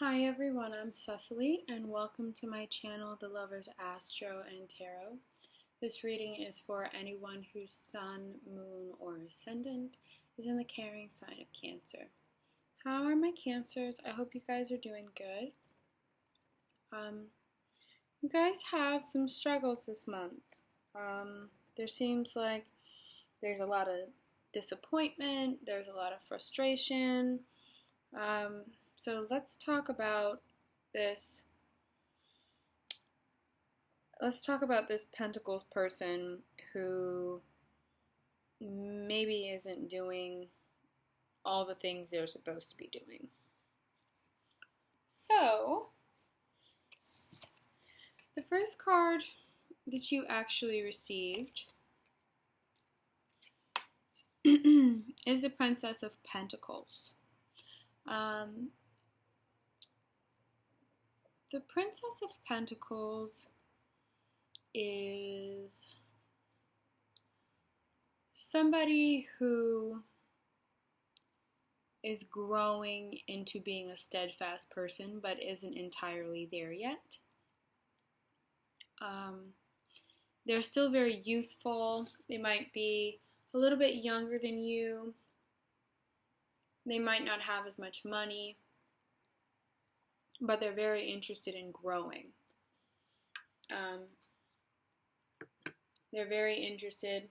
Hi everyone, I'm Cecily and welcome to my channel, The Lover's Astro and Tarot. This reading is for anyone whose sun, moon, or ascendant is in the carrying sign of Cancer. How are my Cancers? I hope you guys are doing good. You guys have some struggles this month. There seems like there's a lot of disappointment, there's a lot of frustration. So let's talk about this. Let's talk about this Pentacles person who maybe isn't doing all the things they're supposed to be doing. So, the first card that you actually received is the Princess of Pentacles. The Princess of Pentacles is somebody who is growing into being a steadfast person but isn't entirely there yet. They're still very youthful. They might be a little bit younger than you. They might not have as much money, but they're very interested in growing. They're very interested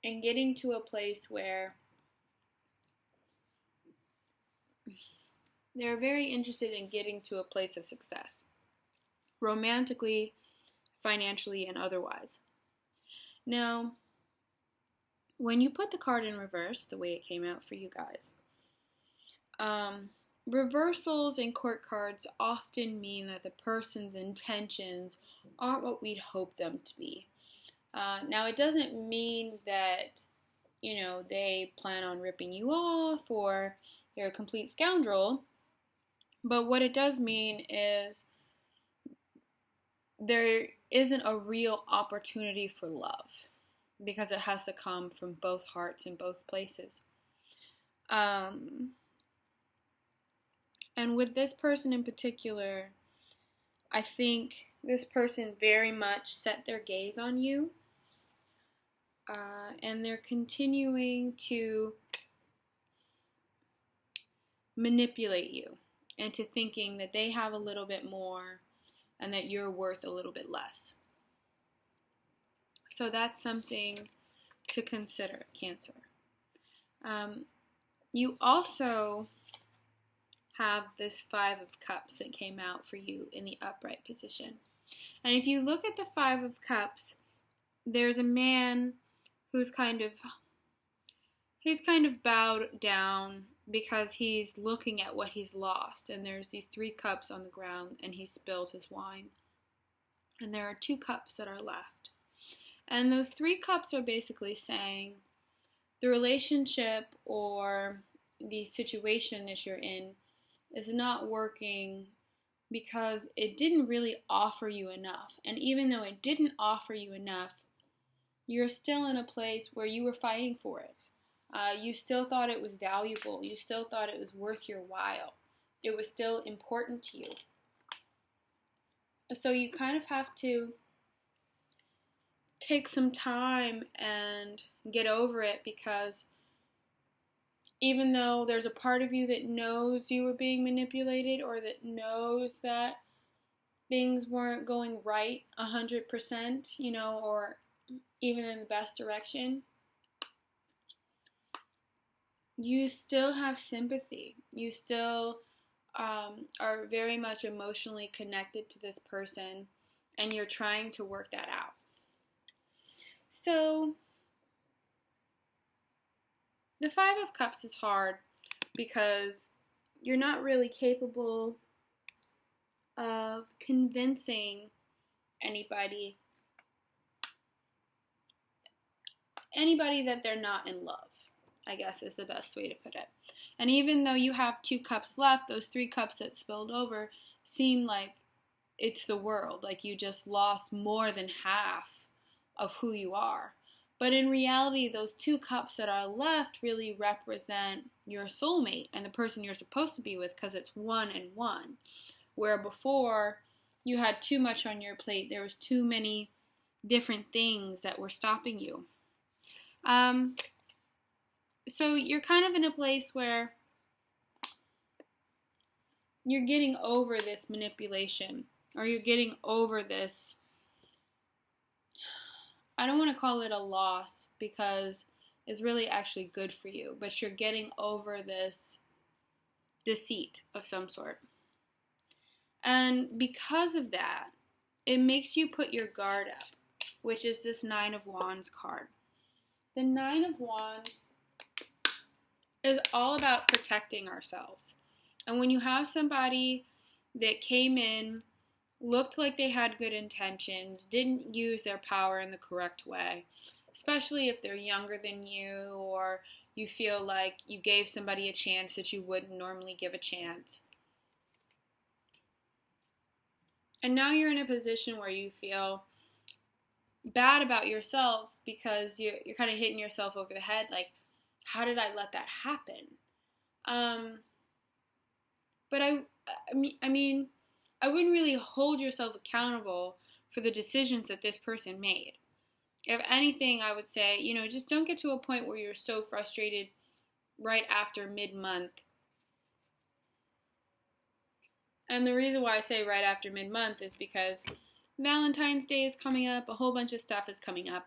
in getting to a place where they're very interested in getting to a place of success, romantically, financially, and otherwise. Now, when you put the card in reverse, the way it came out for you guys, reversals in court cards often mean that the person's intentions aren't what we'd hope them to be. Now, it doesn't mean that, they plan on ripping you off or they're a complete scoundrel, but what it does mean is there isn't a real opportunity for love because it has to come from both hearts in both places. And with this person in particular, I think this person very much set their gaze on you. And they're continuing to manipulate you into thinking that they have a little bit more and that you're worth a little bit less. So that's something to consider, Cancer. You also have this Five of Cups that came out for you in the upright position. And if you look at the Five of Cups, there's a man who's kind of bowed down because he's looking at what he's lost. And there's these 3 cups on the ground and he spilled his wine. And there are 2 cups that are left. And those 3 cups are basically saying the relationship or the situation that you're in is not working because it didn't really offer you enough. And even though it didn't offer you enough, you're still in a place where you were fighting for it. You still thought it was valuable. You still thought it was worth your while. It was still important to you. So you kind of have to take some time and get over it, because even though there's a part of you that knows you were being manipulated or that knows that things weren't going right 100%, or even in the best direction, you still have sympathy. You still are very much emotionally connected to this person, and you're trying to work that out. So, the Five of Cups is hard because you're not really capable of convincing anybody that they're not in love, I guess is the best way to put it. And even though you have 2 cups left, those 3 cups that spilled over seem like it's the world, like you just lost more than half of who you are. But in reality, those 2 cups that are left really represent your soulmate and the person you're supposed to be with, because it's 1 and 1. Where before you had too much on your plate, there was too many different things that were stopping you. So you're kind of in a place where you're getting over this manipulation, or you're getting over this, I don't want to call it a loss because it's really actually good for you, but you're getting over this deceit of some sort. And because of that, it makes you put your guard up, which is this 9 of Wands card. The 9 of Wands is all about protecting ourselves. And when you have somebody that came in, looked like they had good intentions, didn't use their power in the correct way, especially if they're younger than you, or you feel like you gave somebody a chance that you wouldn't normally give a chance. And now you're in a position where you feel bad about yourself because you're kind of hitting yourself over the head, like, how did I let that happen? But I mean, I wouldn't really hold yourself accountable for the decisions that this person made. If anything, I would say, just don't get to a point where you're so frustrated right after mid-month. And the reason why I say right after mid-month is because Valentine's Day is coming up, a whole bunch of stuff is coming up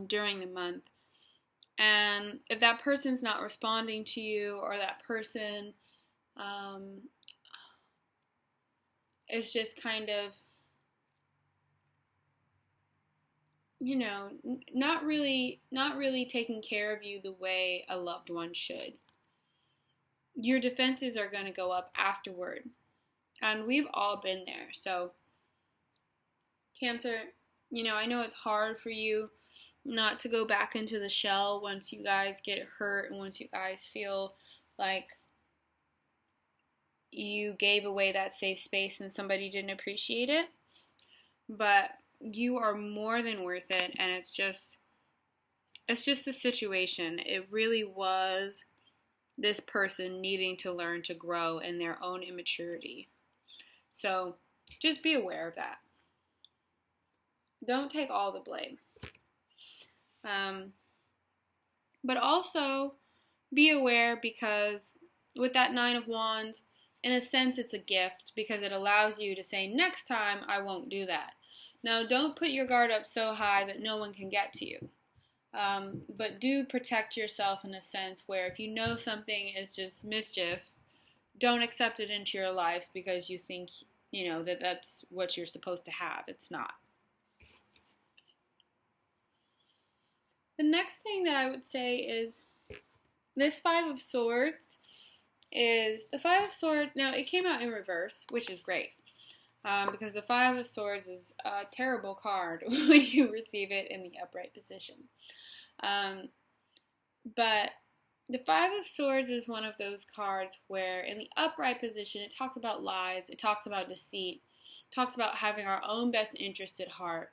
during the month. And if that person's not responding to you, or that person is just kind of, not really taking care of you the way a loved one should, your defenses are going to go up afterward. And we've all been there. So, Cancer, I know it's hard for you not to go back into the shell once you guys get hurt and once you guys feel like you gave away that safe space and somebody didn't appreciate it. But you are more than worth it, and it's just the situation. It really was this person needing to learn to grow in their own immaturity. So just be aware of that. Don't take all the blame. But also be aware, because with that 9 of Wands, in a sense it's a gift, because it allows you to say, next time I won't do that. Now, don't put your guard up so high that no one can get to you. But do protect yourself in a sense where if you know something is just mischief, don't accept it into your life because you think, that that's what you're supposed to have. It's not. The next thing that I would say is this 5 of Swords is the 5 of Swords. Now, it came out in reverse, which is great. Because the 5 of Swords is a terrible card when you receive it in the upright position. But the 5 of Swords is one of those cards where in the upright position it talks about lies, it talks about deceit, it talks about having our own best interest at heart.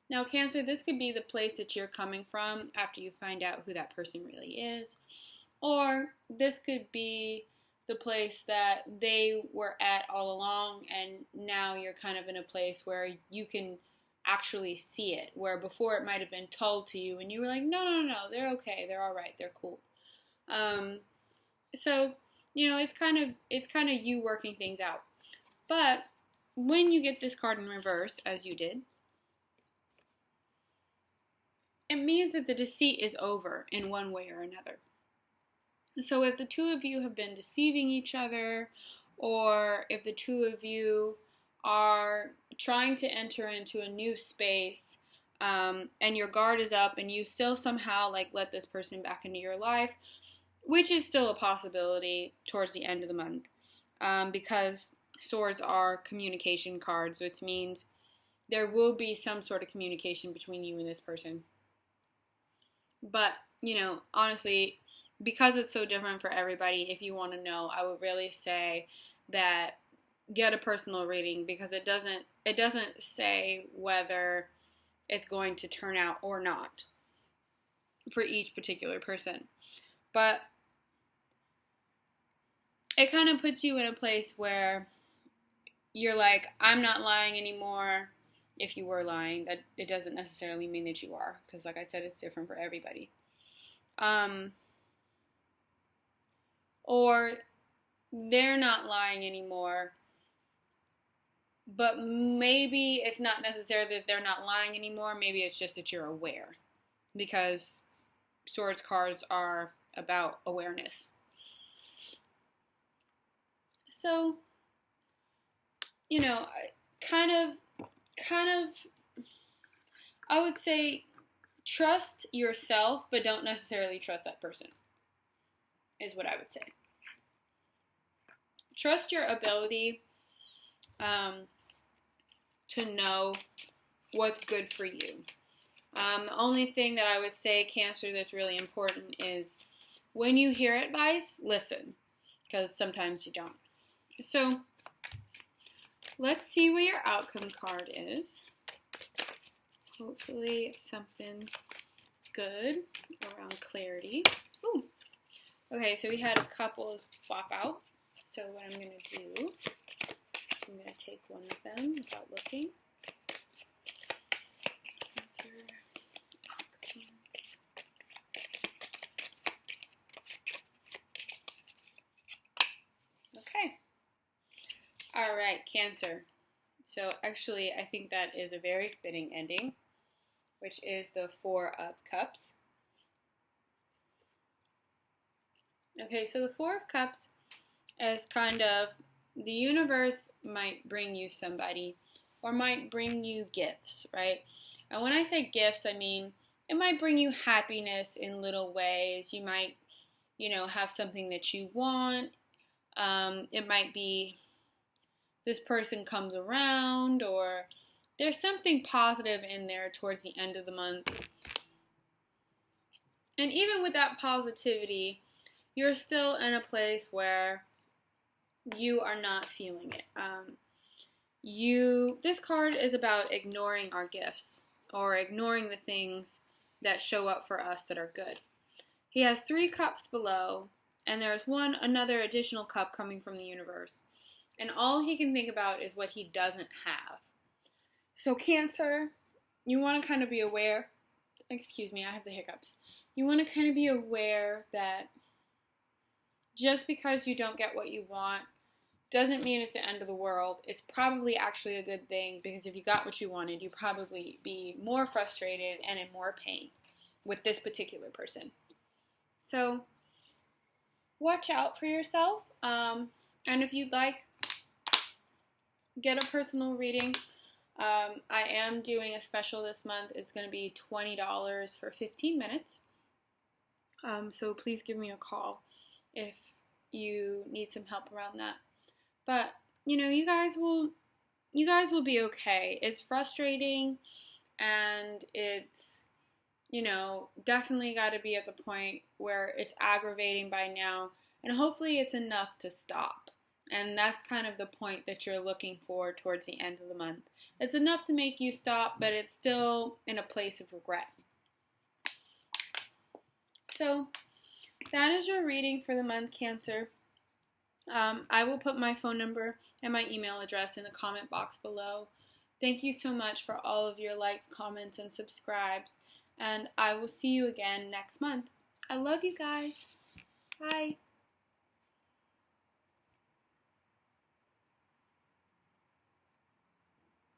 Now, Cancer, this could be the place that you're coming from after you find out who that person really is. Or this could be the place that they were at all along, and now you're kind of in a place where you can actually see it, where before it might have been told to you and you were like, no, they're okay, they're all right, they're cool. So, it's kind of you working things out. But when you get this card in reverse, as you did, it means that the deceit is over in one way or another. So if the two of you have been deceiving each other, or if the two of you are trying to enter into a new space, and your guard is up and you still somehow let this person back into your life, which is still a possibility towards the end of the month, because swords are communication cards, which means there will be some sort of communication between you and this person. But, honestly, because it's so different for everybody, if you want to know, I would really say that get a personal reading, because it doesn't say whether it's going to turn out or not for each particular person. But it kind of puts you in a place where you're like, I'm not lying anymore. If you were lying, that it doesn't necessarily mean that you are, because like I said, it's different for everybody. Or they're not lying anymore, but maybe it's not necessarily that they're not lying anymore. Maybe it's just that you're aware, because Swords cards are about awareness. So, you know, kind of, I would say trust yourself, but don't necessarily trust that person, is what I would say. Trust your ability to know what's good for you. The only thing that I would say, Cancer, that's really important is when you hear advice, listen, because sometimes you don't. So let's see what your outcome card is. Hopefully it's something good around clarity. Ooh. Okay, so we had a couple swap out. So what I'm going to do, I'm going to take one of them without looking. Okay. All right, Cancer. So actually, I think that is a very fitting ending, which is the Four of Cups. Okay, so the Four of Cups is kind of, the universe might bring you somebody or might bring you gifts, right? And when I say gifts, I mean it might bring you happiness in little ways. You might, have something that you want. It might be this person comes around, or there's something positive in there towards the end of the month. And even with that positivity, you're still in a place where you are not feeling it. This card is about ignoring our gifts, or ignoring the things that show up for us that are good. He has 3 cups below, and there's another additional cup coming from the universe. And all he can think about is what he doesn't have. So Cancer, you want to kind of be aware, excuse me, I have the hiccups. You want to kind of be aware that just because you don't get what you want doesn't mean it's the end of the world. It's probably actually a good thing, because if you got what you wanted, you'd probably be more frustrated and in more pain with this particular person. So watch out for yourself. And if you'd like, get a personal reading. I am doing a special this month. It's going to be $20 for 15 minutes. So please give me a call if you need some help around that. But, you guys will be okay. It's frustrating, and it's, definitely got to be at the point where it's aggravating by now, and hopefully it's enough to stop. And that's kind of the point that you're looking for towards the end of the month. It's enough to make you stop, but it's still in a place of regret. So that is your reading for the month, Cancer. I will put my phone number and my email address in the comment box below. Thank you so much for all of your likes, comments, and subscribes. And I will see you again next month. I love you guys.